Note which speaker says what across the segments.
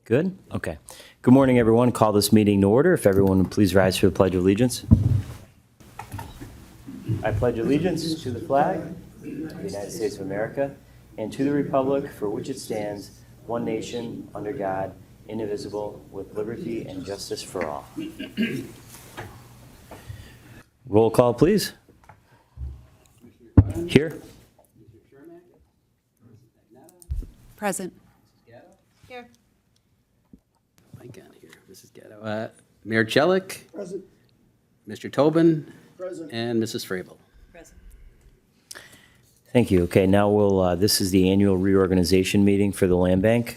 Speaker 1: Good? Okay. Good morning, everyone. Call this meeting to order. If everyone would please rise for the Pledge of Allegiance. I pledge allegiance to the flag of the United States of America and to the republic for which it stands, one nation, under God, indivisible, with liberty and justice for all. Roll call, please. Here.
Speaker 2: Present.
Speaker 3: Here.
Speaker 4: Mike on here. Mrs. Gatto. Mayor Jellick.
Speaker 5: Present.
Speaker 4: Mr. Tobin.
Speaker 5: Present.
Speaker 4: And Mrs. Frabel.
Speaker 2: Present.
Speaker 1: Thank you. Okay, now this is the annual reorganization meeting for the Landbank.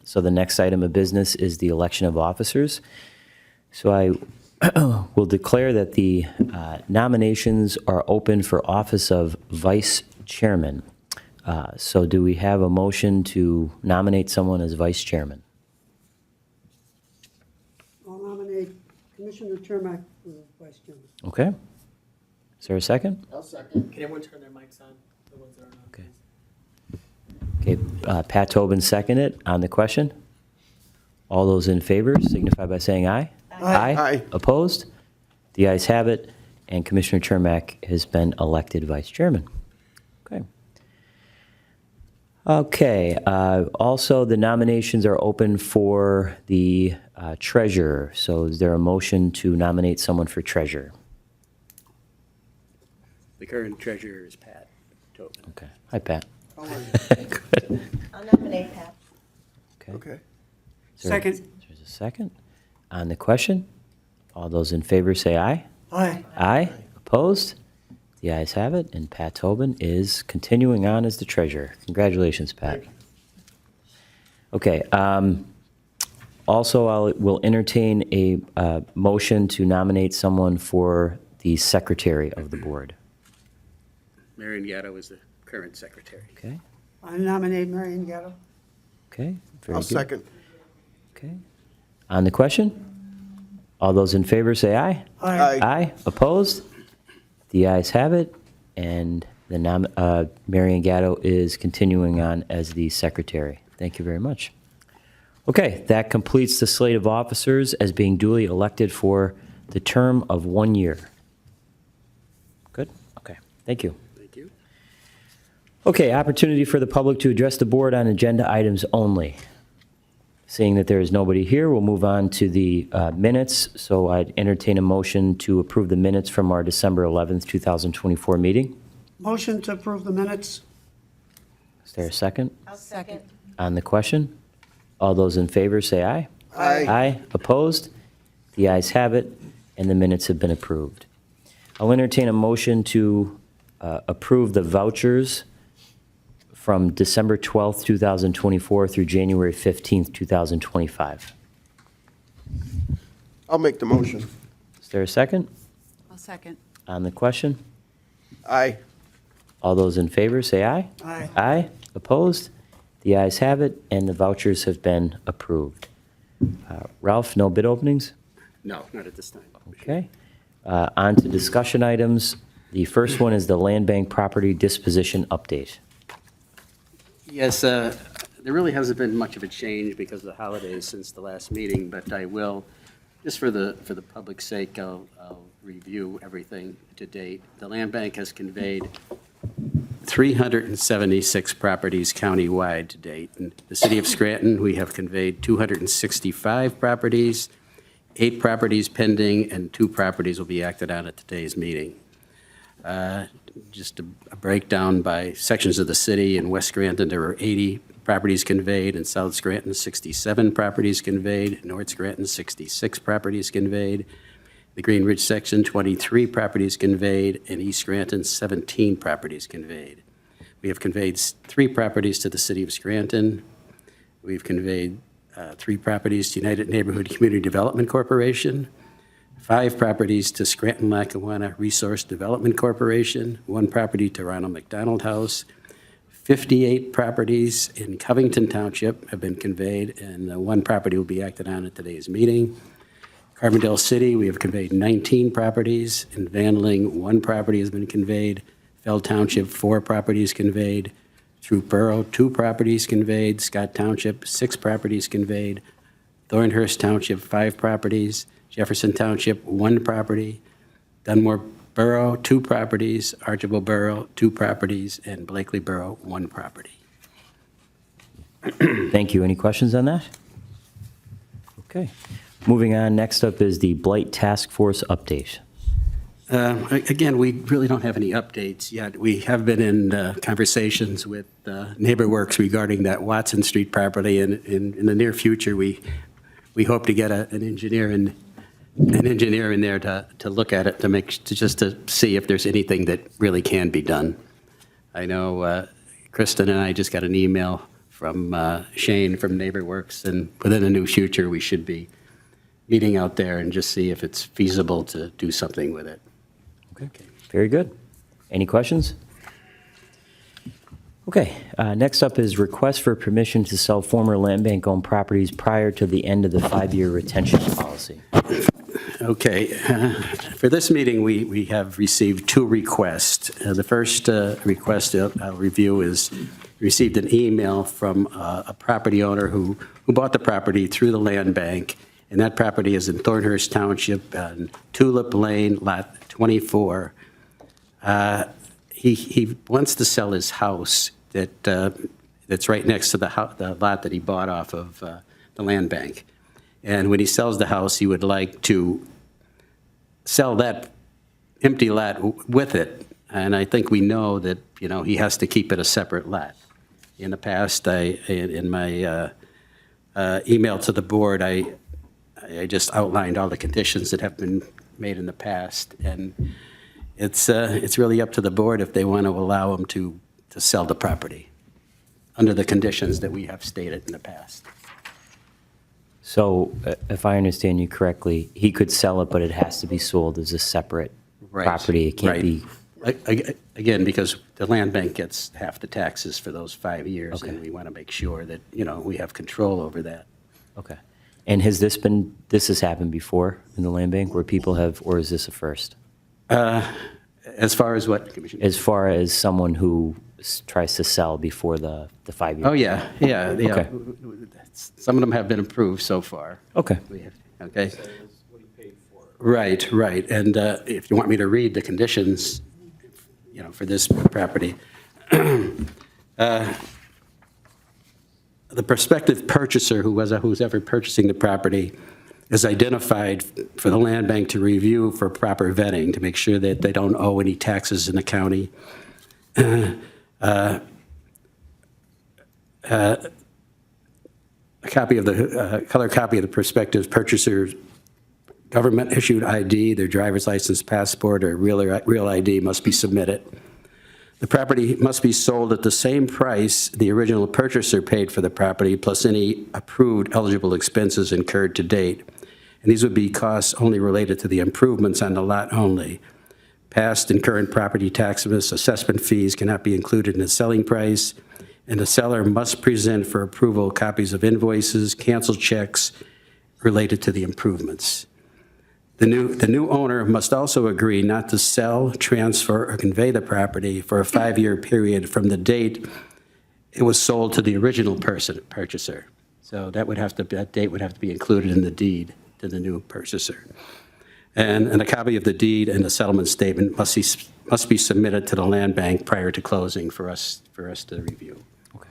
Speaker 1: So the next item of business is the election of officers. So I will declare that the nominations are open for office of vice chairman. So do we have a motion to nominate someone as vice chairman?
Speaker 5: I'll nominate Commissioner Chermak for vice chairman.
Speaker 1: Okay. Is there a second?
Speaker 5: I'll second.
Speaker 3: Can everyone turn their mics on? The ones that are not.
Speaker 1: Okay. Okay, Pat Tobin seconded. On the question? All those in favor signify by saying aye.
Speaker 5: Aye. Aye.
Speaker 1: Opposed? The ayes have it, and Commissioner Chermak has been elected vice chairman. Okay. Okay, also the nominations are open for the treasurer. So is there a motion to nominate someone for treasurer?
Speaker 4: The current treasurer is Pat Tobin.
Speaker 1: Okay. Hi, Pat.
Speaker 5: How are you?
Speaker 1: Good.
Speaker 3: I'll nominate Pat.
Speaker 1: Okay.
Speaker 5: Okay.
Speaker 1: Is there-
Speaker 5: Second.
Speaker 1: There's a second. On the question, all those in favor say aye.
Speaker 5: Aye.
Speaker 1: Aye. Opposed? The ayes have it, and Pat Tobin is continuing on as the treasurer. Congratulations, Pat. Okay. Also, will entertain a motion to nominate someone for the secretary of the board.
Speaker 4: Marion Gatto is the current secretary.
Speaker 1: Okay.
Speaker 5: I nominate Marion Gatto.
Speaker 1: Okay. Very
Speaker 5: I'll
Speaker 1: good.
Speaker 5: second.
Speaker 1: Okay. On the question, all those in favor say aye.
Speaker 5: Aye.
Speaker 1: Aye. Opposed? The ayes have it, and the Marion Gatto is continuing on as the secretary. Thank you very much. Okay, that completes the slate of officers as being duly elected for the term of 1 year. Good? Okay, thank you.
Speaker 4: Thank you.
Speaker 1: Okay, opportunity for the public to address the board on agenda items only. Seeing that there is nobody here, we'll move on to the minutes. So I'd entertain a motion to approve the minutes from our December 11th, 2024 meeting.
Speaker 5: Motion to approve the minutes.
Speaker 1: Is there a second?
Speaker 3: I'll second.
Speaker 1: On the question, all those in favor say aye.
Speaker 5: Aye.
Speaker 1: Aye. Opposed? The ayes have it, and the minutes have been approved. I'll entertain a motion to approve the vouchers from December 12th, 2024 through January 15th, 2025.
Speaker 6: I'll make the motion.
Speaker 1: Is there a second?
Speaker 2: I'll second.
Speaker 1: On the question,
Speaker 6: Aye.
Speaker 1: all those in favor say aye.
Speaker 5: Aye.
Speaker 1: Aye. Opposed? The ayes have it, and the vouchers have been approved. Ralph, no bid openings?
Speaker 4: No, not at this time.
Speaker 1: Okay. On to discussion items. The first one is the Landbank property disposition update.
Speaker 4: Yes, there really hasn't been much of a change because of the holidays since the last meeting, but I will, just for the public's sake, I'll review everything to date. The Land Bank has conveyed 376 properties countywide to date. In the city of Scranton, we have conveyed 265 properties, 8 properties pending, and 2 properties will be acted on at today's meeting. Just a breakdown by sections of the city. In West Scranton, there were 80 properties conveyed. In South Scranton, 67 properties conveyed. In North Scranton, 66 properties conveyed. The Green Ridge section, 23 properties conveyed. In East Scranton, 17 properties conveyed. We have conveyed 3 properties to the city of Scranton. We've conveyed 3 properties to United Neighborhood Community Development Corporation, 5 properties to Scranton Lackawanna Resource Development Corporation, 1 property to Ronald McDonald House, 58 properties in Covington Township have been conveyed, and 1 property will be acted on at today's meeting. Carbondale City, we have conveyed 19 properties. In Vandeling, 1 property has been conveyed. Fell Township, 4 properties conveyed. Troop Borough, 2 properties conveyed. Scott Township, 6 properties conveyed. Thornhurst Township, 5 properties. Jefferson Township, 1 property. Dunmore Borough, 2 properties. Archibald Borough, 2 properties. And Blakely Borough, 1 property.
Speaker 1: Thank you. Any questions on that? Okay. Moving on, next up is the Blight Task Force update.
Speaker 4: Again, we really don't have any updates yet. We have been in conversations with NeighborWorks regarding that Watson Street property, and in the near future, we hope to get an engineer in there to look at it, just to see if there's anything that really can be done. I know Kristen and I just got an email from Shane from NeighborWorks, and within the near future, we should be meeting out there and just see if it's feasible to do something with it.
Speaker 1: Okay. Very good. Any questions? Okay. Next up is request for permission to sell former land bank-owned properties prior to the end of the 5-year retention policy.
Speaker 4: Okay. For this meeting, we have received 2 requests. The first request I'll review is received an email from a property owner who bought the property through the land bank, and that property is in Thornhurst Township on Tulip Lane, Lot 24. He wants to sell his house that's right next to the lot that he bought off of the land bank. And when he sells the house, he would like to sell that empty lot with it. And I think we know that, he has to keep it a separate lot. In the past, in my email to the board, I just outlined all the conditions that have been made in the past, and it's really up to the board if they want to allow him to sell the property under the conditions that we have stated in the past.
Speaker 1: So if I understand you correctly, he could sell it, but it has to be sold as a separate
Speaker 4: Right,
Speaker 1: property. It can't
Speaker 4: right.
Speaker 1: be.
Speaker 4: Again, because the land bank gets half the taxes for those 5 years,
Speaker 1: Okay.
Speaker 4: and we want to make sure that, we have control over that.
Speaker 1: Okay. And this has happened before in the land bank where people have, or is this a first?
Speaker 4: As far as what, Commissioner?
Speaker 1: As far as someone who tries to sell before the 5-year?
Speaker 4: Oh, yeah.
Speaker 1: Okay.
Speaker 4: Some of them have been approved so far.
Speaker 1: Okay.
Speaker 4: Okay. Right. And if you want me to read the conditions, for this property, the prospective purchaser who's ever purchasing the property is identified for the land bank to review for proper vetting to make sure that they don't owe any taxes in the county. A copy of the color copy of the prospective purchaser's government-issued ID, their driver's license, passport, or real ID must be submitted. The property must be sold at the same price the original purchaser paid for the property, plus any approved eligible expenses incurred to date. And these would be costs only related to the improvements on the lot only. Past and current property taxes, assessment fees cannot be included in the selling price, and the seller must present for approval copies of invoices, canceled checks related to the improvements. The new owner must also agree not to sell, transfer, or convey the property for a 5-year period from the date it was sold to the original purchaser. So that date would have to be included in the deed to the new purchaser. And a copy of the deed and the settlement statement must be submitted to the land bank prior to closing for us to review.
Speaker 1: Okay.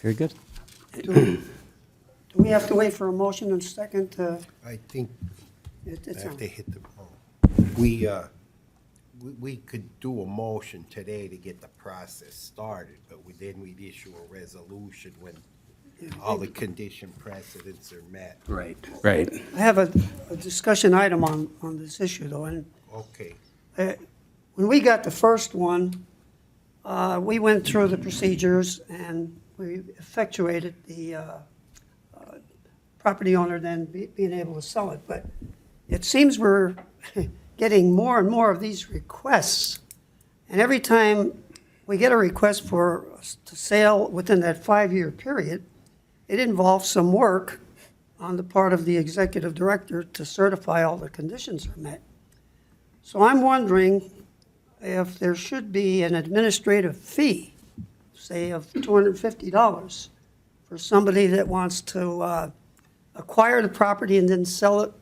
Speaker 1: Very good.
Speaker 5: Do we have to wait for a motion and second?
Speaker 6: I think
Speaker 5: It's
Speaker 6: if
Speaker 5: on.
Speaker 6: they hit the, we could do a motion today to get the process started, but then we'd issue a resolution when all the condition precedents are met.
Speaker 4: Right.
Speaker 5: I have a discussion item on this issue, though, and
Speaker 6: Okay.
Speaker 5: when we got the first one, we went through the procedures and we effectuated the property owner then being able to sell it. But it seems we're getting more and more of these requests. And every time we get a request for us to sell within that 5-year period, it involves some work on the part of the executive director to certify all the conditions are met. So I'm wondering if there should be an administrative fee say, of $250 for somebody that wants to acquire the property and then sell it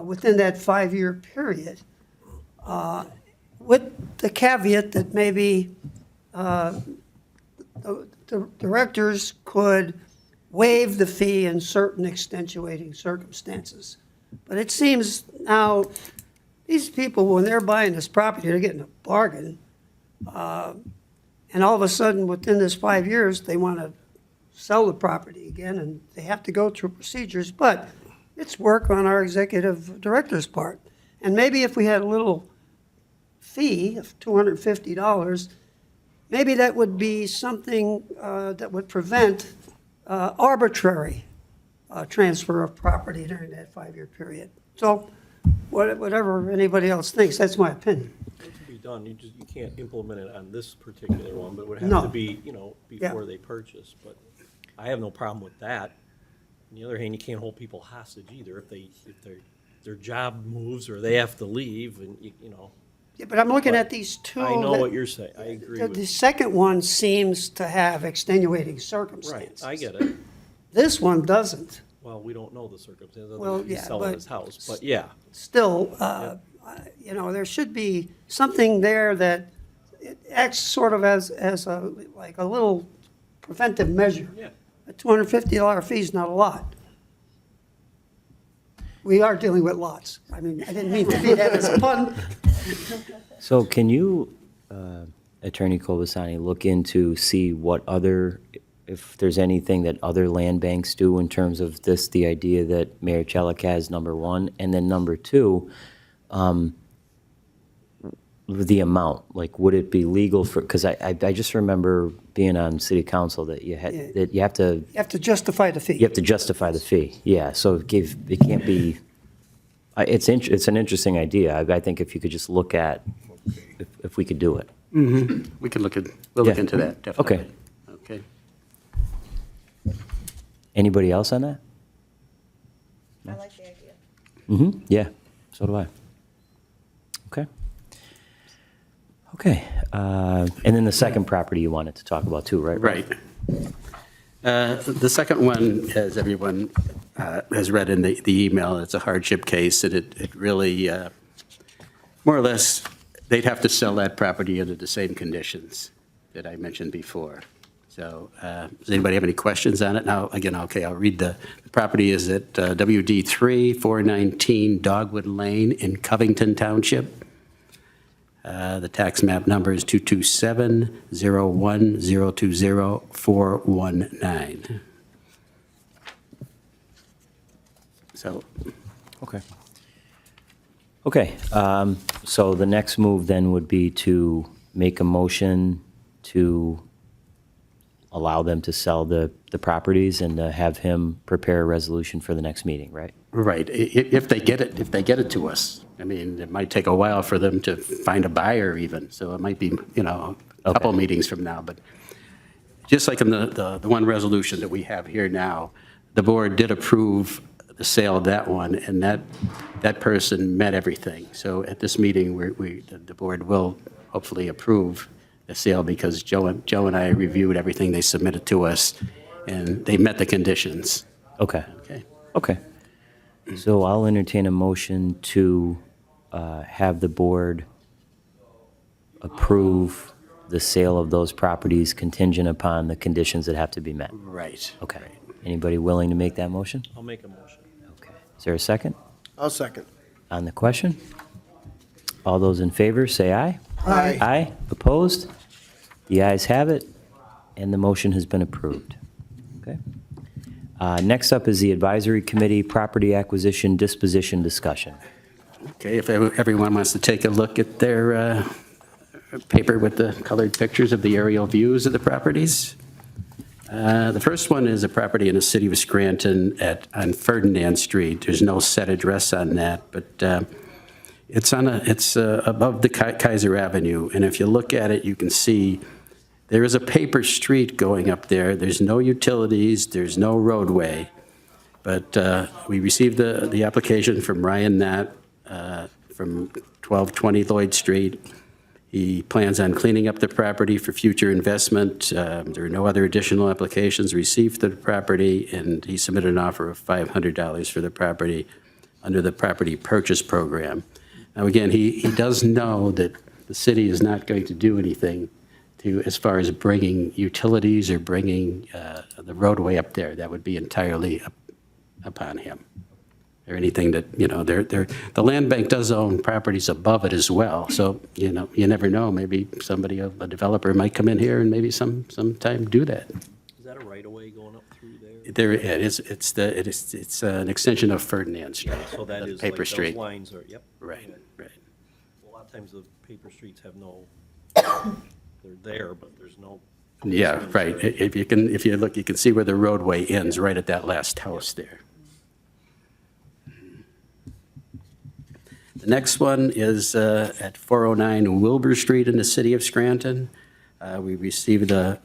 Speaker 5: within that 5-year period, with the caveat that maybe the directors could waive the fee in certain extenuating circumstances. But it seems now, these people, when they're buying this property, they're getting a bargain. And all of a sudden, within this 5 years, they want to sell the property again, and they have to go through procedures. But it's work on our executive director's part. And maybe if we had a little fee of $250, maybe that would be something that would prevent arbitrary transfer of property during that 5-year period. So whatever anybody else thinks, that's my opinion.
Speaker 7: It can be done, you can't implement it on this particular one, but it would have
Speaker 5: No.
Speaker 7: to be, before they purchase, but I have no problem with that. On the other hand, you can't hold people hostage either, if their job moves or they have to leave, and,
Speaker 5: Yeah, but I'm looking at these two.
Speaker 7: I know
Speaker 5: that-
Speaker 7: what you're saying, I agree
Speaker 5: The
Speaker 7: with,
Speaker 5: second one seems to have extenuating
Speaker 7: right,
Speaker 5: circumstances.
Speaker 7: I get it.
Speaker 5: This one doesn't.
Speaker 7: Well, we don't know the circumstances,
Speaker 5: Well,
Speaker 7: he's
Speaker 5: yeah,
Speaker 7: selling
Speaker 5: but-
Speaker 7: his house, but yeah,
Speaker 5: Still, there should be something there that it acts sort of as like a little preventive measure.
Speaker 7: yeah.
Speaker 5: A $250 fee is not a lot. We are dealing with lots. I mean, I didn't mean to be that as a pun.
Speaker 1: So can you, Attorney Kobasani, look into, see what other, if there's anything that other land banks do in terms of this, the idea that Mayor Chelik has, number one, and then number two, the amount, like, would it be legal for, because I just remember being on city council that you had,
Speaker 5: Yeah.
Speaker 1: that you have to,
Speaker 5: You have to justify the fee.
Speaker 1: you have to justify the fee, yeah, so it can't be, it's an interesting idea, I think if you could just look at, if we could do it.
Speaker 4: We can we'll look
Speaker 1: Yeah.
Speaker 4: into that, definitely.
Speaker 1: Okay.
Speaker 4: Okay.
Speaker 1: Anybody else on that?
Speaker 3: I like the idea.
Speaker 1: Mm-hmm, yeah, so do I. Okay. Okay, and then the second property you wanted to talk about too, right?
Speaker 4: Right. The second one, as everyone has read in the email, it's a hardship case, and it really, more or less, they'd have to sell that property under the same conditions that I mentioned before. So does anybody have any questions on it? Now, again, okay, I'll read the property is at WD 3, 419 Dogwood Lane in Covington Township. The tax map number is 227-01-020-419. So,
Speaker 1: Okay. Okay, so the next move then would be to make a motion to allow them to sell the properties and to have him prepare a resolution for the next meeting, right?
Speaker 4: right, if they get it to us. I mean, it might take a while for them to find a buyer even, so it might be, a couple
Speaker 1: Okay.
Speaker 4: meetings from now. But just like in the one resolution that we have here now, the board did approve the sale of that one, and that person met everything. So at this meeting, the board will hopefully approve the sale because Joe and I reviewed everything they submitted to us, and they met the conditions.
Speaker 1: Okay,
Speaker 4: Okay.
Speaker 1: okay. So I'll entertain a motion to have the board approve the sale of those properties contingent upon the conditions that have to be met.
Speaker 4: Right.
Speaker 1: Okay. Anybody willing to make that motion?
Speaker 7: I'll make a motion.
Speaker 1: Okay. Is there a second
Speaker 6: I'll second.
Speaker 1: on the question? All those in favor, say aye.
Speaker 6: Aye.
Speaker 1: Aye. Opposed? The ayes have it, and the motion has been approved. Okay. Next up is the Advisory Committee Property Acquisition Disposition Discussion.
Speaker 4: Okay, if everyone wants to take a look at their paper with the colored pictures of the aerial views of the properties. The first one is a property in the city of Scranton on Ferdinand Street. There's no set address on that, but it's above the Kaiser Avenue. And if you look at it, you can see there is a paper street going up there. There's no utilities, there's no roadway. But we received the application from Ryan Knapp from 1220 Lloyd Street. He plans on cleaning up the property for future investment. There are no other additional applications received for the property, and he submitted an offer of $500 for the property under the property purchase program. Now, again, he does know that the city is not going to do anything as far as bringing utilities or bringing the roadway up there. That would be entirely upon him. Or anything that, the land bank does own properties above it as well. So, you never know, maybe a developer might come in here and maybe sometime do that.
Speaker 7: Is that a right-of-way going up through there?
Speaker 4: There it is, it's an extension of Ferdinand Street.
Speaker 7: So that is like
Speaker 4: Paper
Speaker 7: those
Speaker 4: Street.
Speaker 7: lines are, yep.
Speaker 4: Right, right.
Speaker 7: A lot of times the paper streets have no, they're there, but there's no.
Speaker 4: Yeah, right. If you look, you can see where the roadway ends, right at that last house there. The next one is at 409 Wilbur Street in the city of Scranton. We received a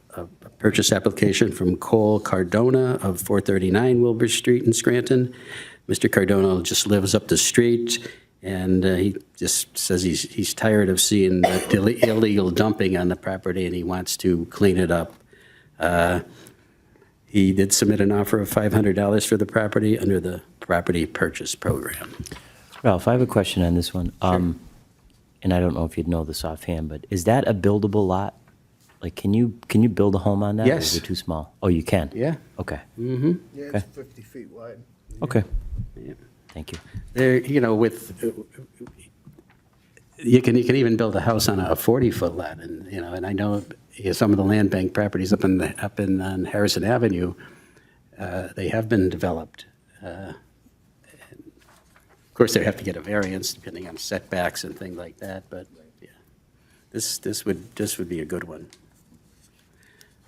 Speaker 4: purchase application from Cole Cardona of 439 Wilbur Street in Scranton. Mr. Cardona just lives up the street, and he just says he's tired of seeing the illegal dumping on the property, and he wants to clean it up. He did submit an offer of $500 for the property under the property purchase program.
Speaker 1: Ralph, I have a question on this one. And I don't know if you'd know this offhand, but is that a buildable lot? Like, can you build a home on that? Or
Speaker 4: Yes.
Speaker 1: is it too small? Oh, you can?
Speaker 4: Yeah.
Speaker 1: Okay,
Speaker 6: Yeah,
Speaker 1: Okay.
Speaker 6: it's 50 feet wide.
Speaker 1: okay.
Speaker 4: Yeah.
Speaker 1: Thank you.
Speaker 4: There, you can even build a house on a 40-foot lot, and I know some of the land bank properties up on Harrison Avenue, they have been developed. Of course, they have to get a variance depending on setbacks and things like that, but yeah, this would be a good one.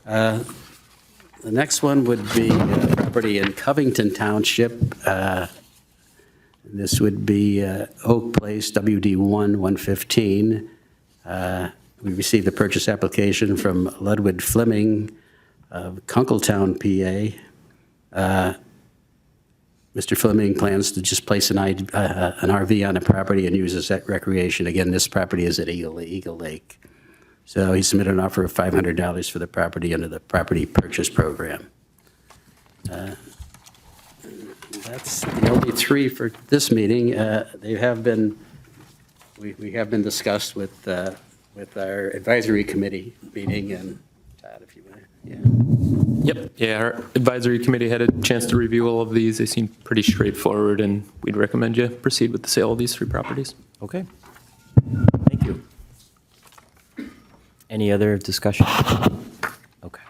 Speaker 4: The next one would be a property in Covington Township. This would be Oak Place, WD 115. We received a purchase application from Ludwig Fleming of Kunkletown, PA. Mr. Fleming plans to just place an RV on the property and use it as recreation. Again, this property is at Eagle Lake. So he submitted an offer of $500 for the property under the property purchase program. That's the only three for this meeting. They have been, we have been discussed with our advisory committee meeting, and Todd, if you want, yeah.
Speaker 8: Yep, yeah, our advisory committee had a chance to review all of these. They seem pretty straightforward, and we'd recommend you proceed with the sale of these three properties.
Speaker 1: Okay. Thank you. Any other discussion? Okay.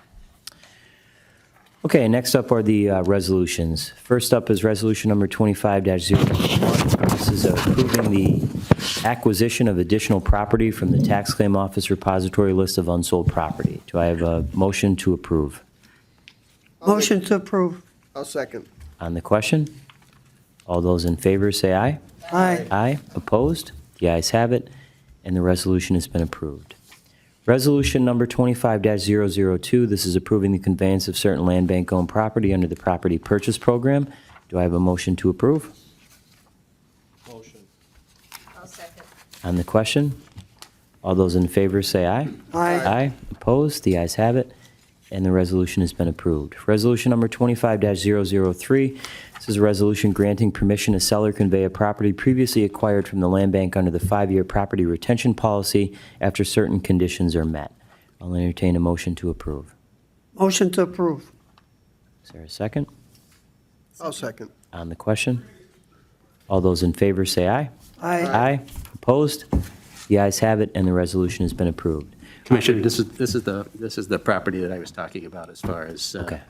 Speaker 1: Okay, next up are the resolutions. First up is resolution number 25-021. This is approving the acquisition of additional property from the tax claim office repository list of unsold property. Do I have a motion to approve?
Speaker 5: Motion to approve.
Speaker 6: I'll second.
Speaker 1: On the question? All those in favor say aye.
Speaker 5: Aye.
Speaker 1: Aye. Opposed? The ayes have it, and the resolution has been approved. Resolution number 25-002, this is approving the conveyance of certain land bank-owned property under the property purchase program. Do I have a motion to approve?
Speaker 7: Motion.
Speaker 3: I'll second.
Speaker 1: On the question? All those in favor say aye.
Speaker 5: Aye.
Speaker 1: Aye. Opposed? The ayes have it, and the resolution has been approved. Resolution number 25-003, this is a resolution granting permission to sell or convey a property previously acquired from the land bank under the 5-year property retention policy after certain conditions are met. I'll entertain a motion to approve.
Speaker 5: Motion to approve.
Speaker 1: Is there a second?
Speaker 6: I'll second.
Speaker 1: On the question? All those in favor say aye.
Speaker 5: Aye.
Speaker 1: Aye. Opposed? The ayes have it, and the resolution has been approved.
Speaker 4: Commissioner, this is the property that I was talking about as far as,
Speaker 1: Okay.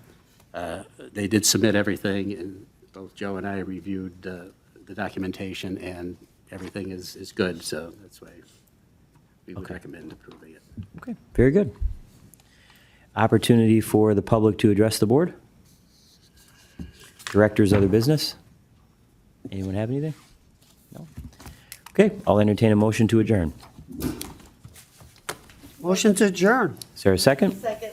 Speaker 4: They did submit everything, and both Joe and I reviewed the documentation, and everything is good, so that's why we would
Speaker 1: Okay.
Speaker 4: recommend approving it.
Speaker 1: Okay, very good. Opportunity for the public to address the board? Directors, other business? Anyone have anything? No? Okay, I'll entertain a motion to adjourn.
Speaker 5: Motion to adjourn.
Speaker 1: Is there a second?
Speaker 3: Second.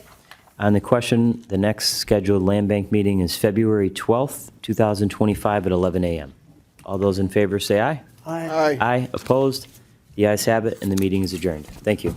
Speaker 1: On the question, the next scheduled land bank meeting is February 12th, 2025 at 11 a.m. All those in favor say aye.
Speaker 5: Aye.
Speaker 1: Aye. Opposed? The ayes have it, and the meeting is adjourned. Thank you.